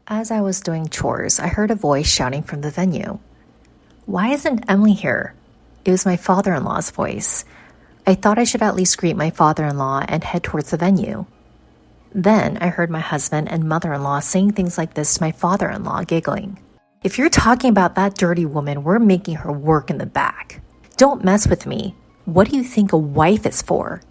As I was doing chores, I heard a voice shouting from the venue. Why isn't Emily here? It was my father-in-law's voice. I thought I should at least greet my father-in-law and head towards the venue. Then I heard my husband and mother-in-law saying things like this to my father-in-law, giggling. If you're talking about that dirty woman, we're making her work in the back. Don't mess with me. What do you think a wife is for?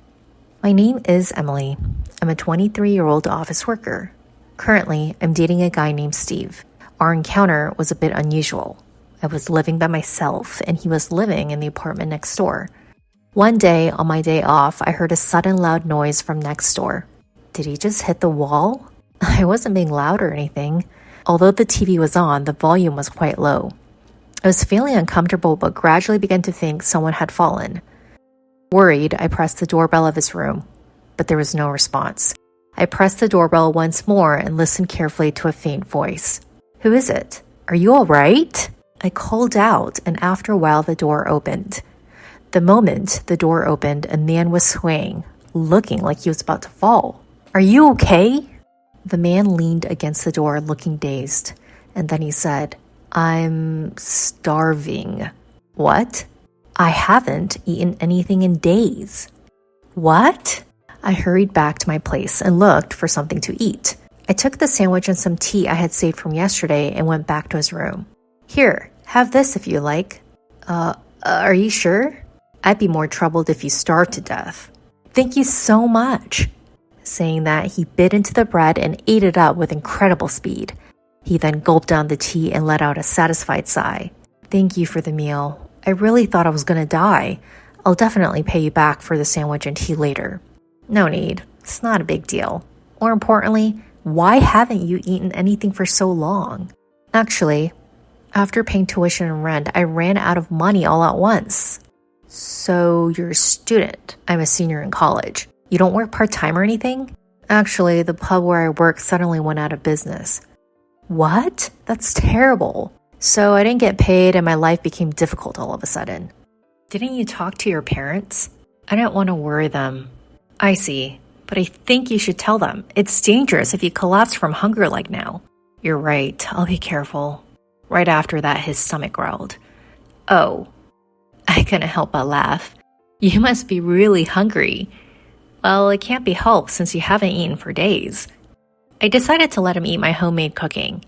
My name is Emily. I'm a 23-year-old office worker. Currently, I'm dating a guy named Steve. Our encounter was a bit unusual. I was living by myself, and he was living in the apartment next door. One day, on my day off, I heard a sudden loud noise from next door. Did he just hit the wall? I wasn't being loud or anything. Although the TV was on, the volume was quite low. I was feeling uncomfortable, but gradually began to think someone had fallen. Worried, I pressed the doorbell of his room, but there was no response. I pressed the doorbell once more and listened carefully to a faint voice. Who is it? Are you all right? I called out, and after a while the door opened. The moment the door opened, a man was swaying, looking like he was about to fall. Are you okay? The man leaned against the door, looking dazed, and then he said, I'm starving. What? I haven't eaten anything in days. What? I hurried back to my place and looked for something to eat. I took the sandwich and some tea I had saved from yesterday and went back to his room. Here, have this if you like. Are you sure? I'd be more troubled if you starved to death. Thank you so much. Saying that, he bit into the bread and ate it up with incredible speed. He then gulped down the tea and let out a satisfied sigh. Thank you for the meal. I really thought I was gonna die. I'll definitely pay you back for the sandwich and tea later. No need. It's not a big deal. More importantly, why haven't you eaten anything for so long? Actually, after paying tuition and rent, I ran out of money all at once. So you're a student. I'm a senior in college. You don't work part-time or anything? Actually, the pub where I work suddenly went out of business. What? That's terrible. So I didn't get paid and my life became difficult all of a sudden. Didn't you talk to your parents? I didn't want to worry them. I see, but I think you should tell them. It's dangerous if you collapse from hunger like now. You're right, I'll be careful. Right after that, his stomach growled. Oh, I couldn't help but laugh. You must be really hungry. Well, it can't be helped since you haven't eaten for days. I decided to let him eat my homemade cooking.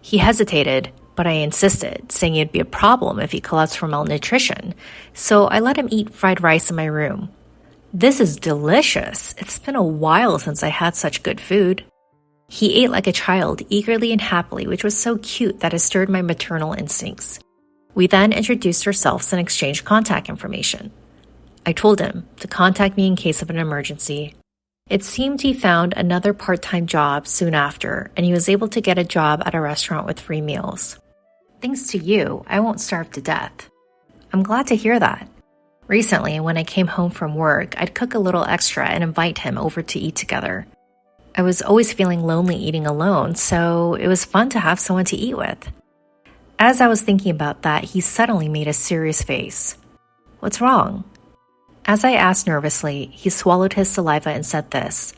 He hesitated, but I insisted, saying it'd be a problem if he collapsed from malnutrition, so I let him eat fried rice in my room. This is delicious. It's been a while since I had such good food. He ate like a child, eagerly and happily, which was so cute that it stirred my maternal instincts. We then introduced ourselves and exchanged contact information. I told him to contact me in case of an emergency. It seemed he found another part-time job soon after, and he was able to get a job at a restaurant with free meals. Thanks to you, I won't starve to death. I'm glad to hear that. Recently, when I came home from work, I'd cook a little extra and invite him over to eat together. I was always feeling lonely eating alone, so it was fun to have someone to eat with. As I was thinking about that, he suddenly made a serious face. What's wrong? As I asked nervously, he swallowed his saliva and said this.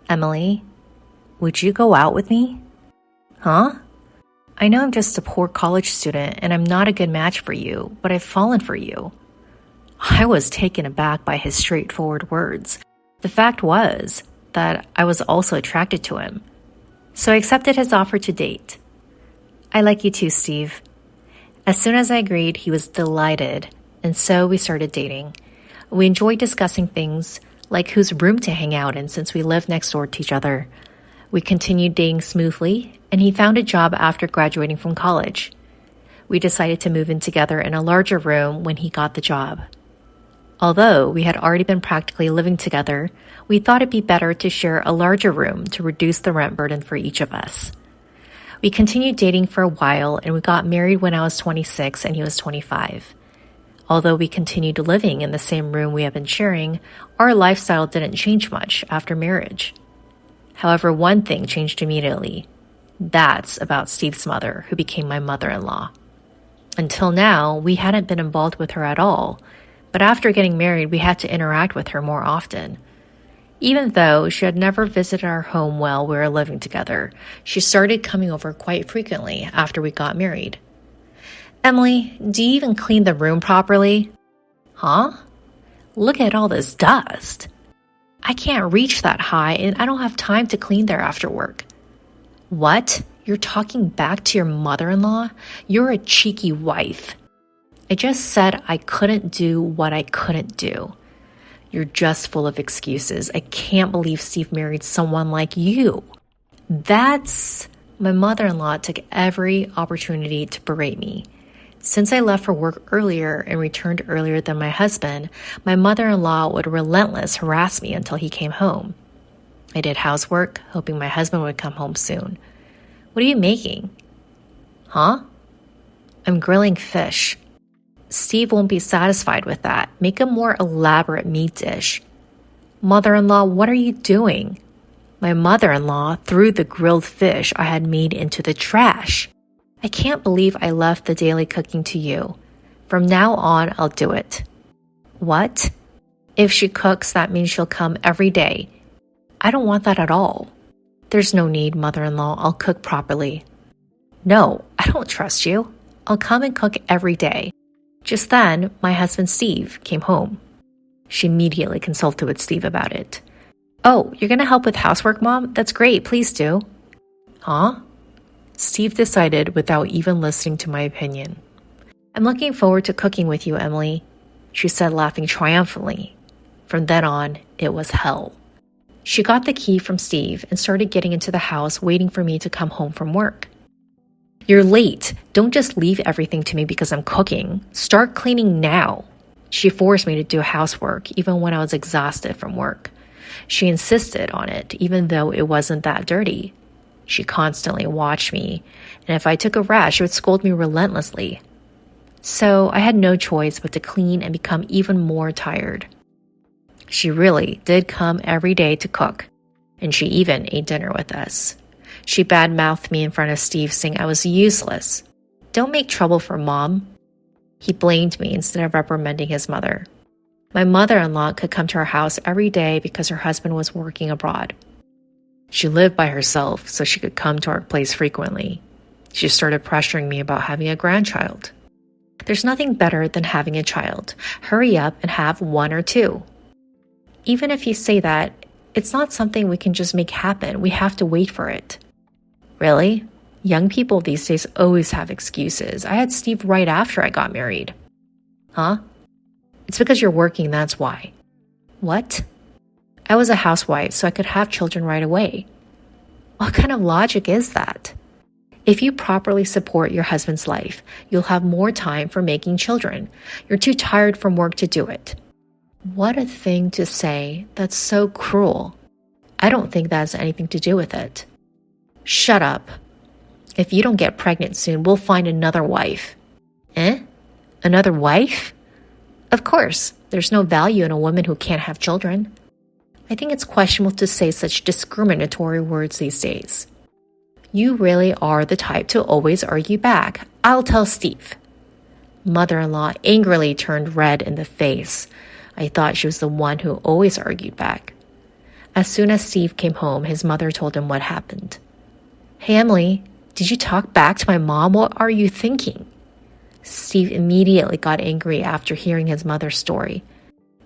Emily, would you go out with me? Huh? I know I'm just a poor college student and I'm not a good match for you, but I've fallen for you. I was taken aback by his straightforward words. The fact was that I was also attracted to him. So I accepted his offer to date. I like you too, Steve. As soon as I agreed, he was delighted, and so we started dating. We enjoyed discussing things like whose room to hang out in since we lived next door to each other. We continued dating smoothly, and he found a job after graduating from college. We decided to move in together in a larger room when he got the job. Although we had already been practically living together, we thought it'd be better to share a larger room to reduce the rent burden for each of us. We continued dating for a while, and we got married when I was 26 and he was 25. Although we continued living in the same room we have been sharing, our lifestyle didn't change much after marriage. However, one thing changed immediately. That's about Steve's mother, who became my mother-in-law. Until now, we hadn't been involved with her at all, but after getting married, we had to interact with her more often. Even though she had never visited our home while we were living together, she started coming over quite frequently after we got married. Emily, do you even clean the room properly? Huh? Look at all this dust. I can't reach that high and I don't have time to clean there after work. What? You're talking back to your mother-in-law? You're a cheeky wife. I just said I couldn't do what I couldn't do. You're just full of excuses. I can't believe Steve married someone like you. My mother-in-law took every opportunity to berate me. Since I left for work earlier and returned earlier than my husband, my mother-in-law would relentlessly harass me until he came home. I did housework, hoping my husband would come home soon. What are you making? Huh? I'm grilling fish. Steve won't be satisfied with that. Make a more elaborate meat dish. Mother-in-law, what are you doing? My mother-in-law threw the grilled fish I had made into the trash. I can't believe I left the daily cooking to you. From now on, I'll do it. What? If she cooks, that means she'll come every day. I don't want that at all. There's no need, mother-in-law. I'll cook properly. No, I don't trust you. I'll come and cook every day. Just then, my husband Steve came home. She immediately consulted with Steve about it. Oh, you're going to help with housework, Mom? That's great. Please do. Huh? Steve decided without even listening to my opinion. I'm looking forward to cooking with you, Emily, she said, laughing triumphantly. From then on, it was hell. She got the key from Steve and started getting into the house waiting for me to come home from work. You're late. Don't just leave everything to me because I'm cooking. Start cleaning now. She forced me to do housework even when I was exhausted from work. She insisted on it even though it wasn't that dirty. She constantly watched me, and if I took a rest, she would scold me relentlessly. So I had no choice but to clean and become even more tired. She really did come every day to cook, and she even ate dinner with us. She badmouthed me in front of Steve, saying I was useless. Don't make trouble for Mom. He blamed me instead of reprimanding his mother. My mother-in-law could come to our house every day because her husband was working abroad. She lived by herself, so she could come to our place frequently. She started pressuring me about having a grandchild. There's nothing better than having a child. Hurry up and have one or two. Even if you say that, it's not something we can just make happen. We have to wait for it. Really? Young people these days always have excuses. I had Steve right after I got married. Huh? It's because you're working, that's why. What? I was a housewife, so I could have children right away. What kind of logic is that? If you properly support your husband's life, you'll have more time for making children. You're too tired from work to do it. What a thing to say. That's so cruel. I don't think that has anything to do with it. Shut up. If you don't get pregnant soon, we'll find another wife. Eh? Another wife? Of course, there's no value in a woman who can't have children. I think it's questionable to say such discriminatory words these days. You really are the type to always argue back. I'll tell Steve. Mother-in-law angrily turned red in the face. I thought she was the one who always argued back. As soon as Steve came home, his mother told him what happened. Hey, Emily, did you talk back to my mom? What are you thinking? Steve immediately got angry after hearing his mother's story.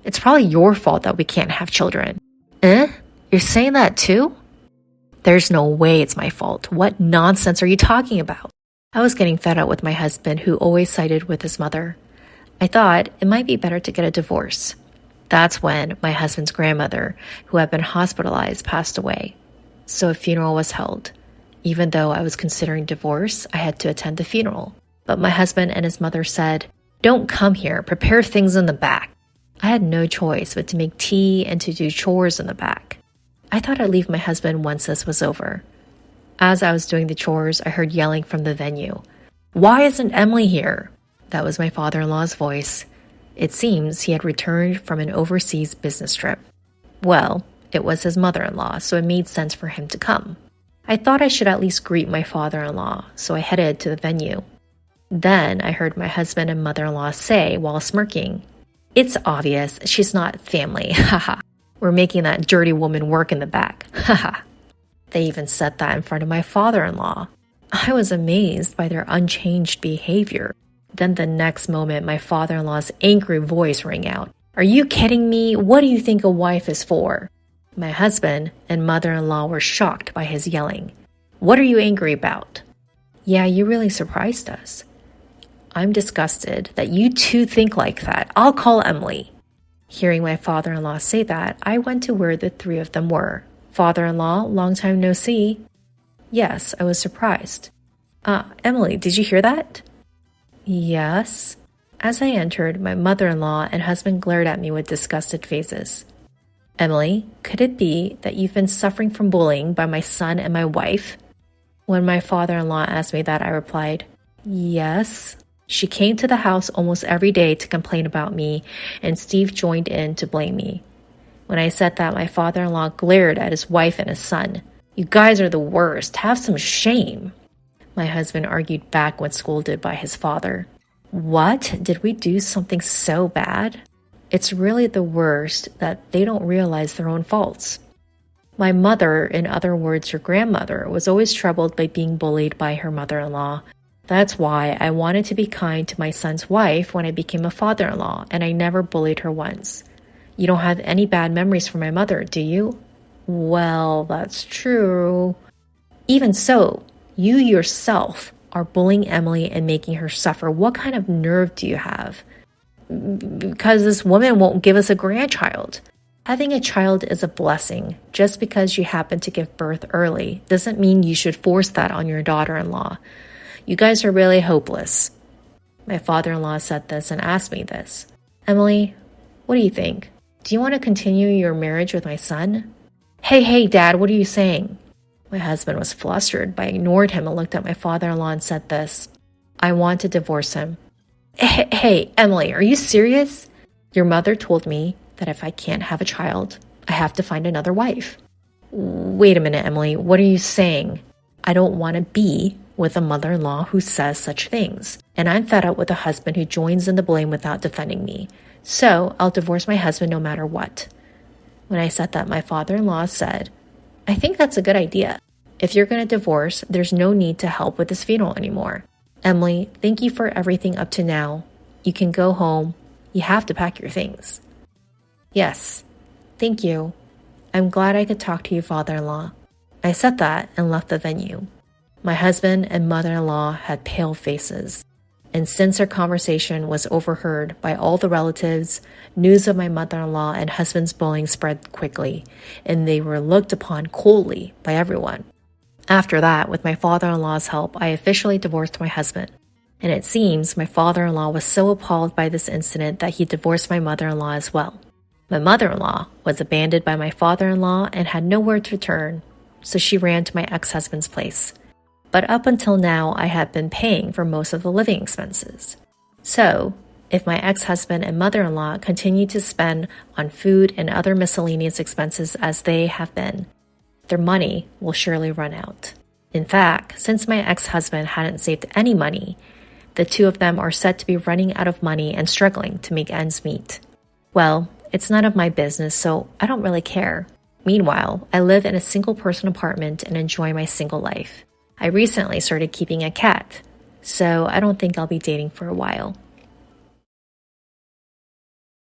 It's probably your fault that we can't have children. Eh? You're saying that too? There's no way it's my fault. What nonsense are you talking about? I was getting fed up with my husband, who always sided with his mother. I thought it might be better to get a divorce. That's when my husband's grandmother, who had been hospitalized, passed away. So a funeral was held. Even though I was considering divorce, I had to attend the funeral. But my husband and his mother said, "Don't come here, prepare things in the back." I had no choice but to make tea and to do chores in the back. I thought I'd leave my husband once this was over. As I was doing the chores, I heard yelling from the venue. "Why isn't Emily here?" That was my father-in-law's voice. It seems he had returned from an overseas business trip. Well, it was his mother-in-law, so it made sense for him to come. I thought I should at least greet my father-in-law, so I headed to the venue. Then I heard my husband and mother-in-law say while smirking, "It's obvious she's not family, haha." We're making that dirty woman work in the back. Haha. They even said that in front of my father-in-law. I was amazed by their unchanged behavior. Then the next moment, my father-in-law's angry voice rang out. Are you kidding me? What do you think a wife is for? My husband and mother-in-law were shocked by his yelling. What are you angry about? Yeah, you really surprised us. I'm disgusted that you two think like that. I'll call Emily. Hearing my father-in-law say that, I went to where the three of them were. Father-in-law, long time no see. Yes, I was surprised. Emily, did you hear that? Yes. As I entered, my mother-in-law and husband glared at me with disgusted faces. Emily, could it be that you've been suffering from bullying by my son and my wife? When my father-in-law asked me that, I replied, yes. She came to the house almost every day to complain about me, and Steve joined in to blame me. When I said that, my father-in-law glared at his wife and his son. You guys are the worst. Have some shame. My husband argued back when scolded by his father. What? Did we do something so bad? It's really the worst that they don't realize their own faults. My mother, in other words, your grandmother, was always troubled by being bullied by her mother-in-law. That's why I wanted to be kind to my son's wife when I became a father-in-law, and I never bullied her once. You don't have any bad memories from my mother, do you? Well, that's true. Even so, you yourself are bullying Emily and making her suffer. What kind of nerve do you have? Because this woman won't give us a grandchild. Having a child is a blessing. Just because you happen to give birth early doesn't mean you should force that on your daughter-in-law. You guys are really hopeless. My father-in-law said this and asked me this. Emily, what do you think? Do you want to continue your marriage with my son? Hey, Dad, what are you saying? My husband was flustered, but I ignored him and looked at my father-in-law and said this. I want to divorce him. Hey, Emily, are you serious? Your mother told me that if I can't have a child, I have to find another wife. Wait a minute, Emily, what are you saying? I don't want to be with a mother-in-law who says such things, and I'm fed up with a husband who joins in the blame without defending me. So I'll divorce my husband no matter what. When I said that, my father-in-law said, I think that's a good idea. If you're going to divorce, there's no need to help with this funeral anymore. Emily, thank you for everything up to now. You can go home. You have to pack your things. Yes, thank you. I'm glad I could talk to you, father-in-law. I said that and left the venue. My husband and mother-in-law had pale faces. And since our conversation was overheard by all the relatives, news of my mother-in-law and husband's bullying spread quickly, and they were looked upon coldly by everyone. After that, with my father-in-law's help, I officially divorced my husband. And it seems my father-in-law was so appalled by this incident that he divorced my mother-in-law as well. My mother-in-law was abandoned by my father-in-law and had nowhere to turn, so she ran to my ex-husband's place. But up until now, I had been paying for most of the living expenses. So, if my ex-husband and mother-in-law continue to spend on food and other miscellaneous expenses as they have been, their money will surely run out. In fact, since my ex-husband hadn't saved any money, the two of them are said to be running out of money and struggling to make ends meet. Well, it's none of my business, so I don't really care. Meanwhile, I live in a single-person apartment and enjoy my single life. I recently started keeping a cat, so I don't think I'll be dating for a while.